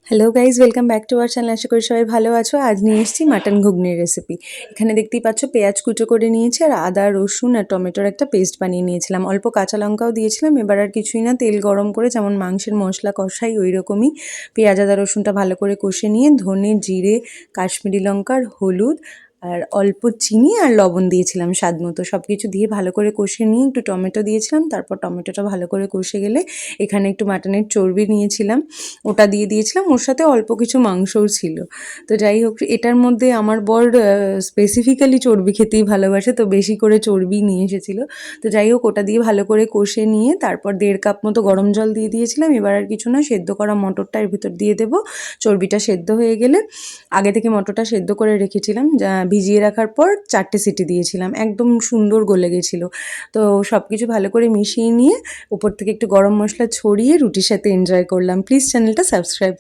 Hello guys, welcome back to our channel. আশা করি সবাই ভালো আছো। আজ নিয়ে এসেছি মাটন ঘুগনির রেসিপি। এখানে দেখতেই পাচ্ছ পেঁয়াজ কুচো করে নিয়েছি, আর আদা রসুন আর টমেটোর একটা পেস্ট বানিয়ে নিয়েছিলাম। অল্প কাঁচা লঙ্কাও দিয়েছিলাম। এবার আর কিছুই না, তেল গরম করে যেমন মাংসের মশলা কষাই ওই রকমই পেঁয়াজ আদা রসুনটা ভালো করে কষে নিয়ে ধনে জিরে কাশ্মীরি লঙ্কার হলুদ আর অল্প চিনি আর লবণ দিয়েছিলাম স্বাদ মতো। সব কিছু দিয়ে ভালো করে কষে নিয়ে একটু টমেটো দিয়েছিলাম। তারপর টমেটোটা ভালো করে কষে গেলে এখানে একটু মাটনের চর্বি নিয়েছিলাম, ওটা দিয়ে দিয়েছিলাম। ওর সাথে অল্প কিছু মাংসও ছিল। তো যাই হোক, এটার মধ্যে আমার বর স্পেসিফিক্যালি চর্বি খেতেই ভালোবাসে, তো বেশি করে চর্বি নিয়ে এসেছিলো। তো যাই হোক, ওটা দিয়ে ভালো করে কষে নিয়ে তারপর 1.5 কাপ মতো গরম জল দিয়ে দিয়েছিলাম। এবার আর কিছু না, সেদ্ধ করা মটরটা এর ভিতর দিয়ে দেবো। চর্বিটা সেদ্ধ হয়ে গেলে আগে থেকে মটরটা সেদ্ধ করে রেখেছিলাম, ভিজিয়ে রাখার পর 4টে সিটি দিয়েছিলাম, একদম সুন্দর গলে গেছিলো। তো সব কিছু ভালো করে মিশিয়ে নিয়ে উপর থেকে একটু গরম মশলা ছড়িয়ে রুটির সাথে এনজয় করলাম। প্লিজ চ্যানেলটা সাবস্ক্রাইব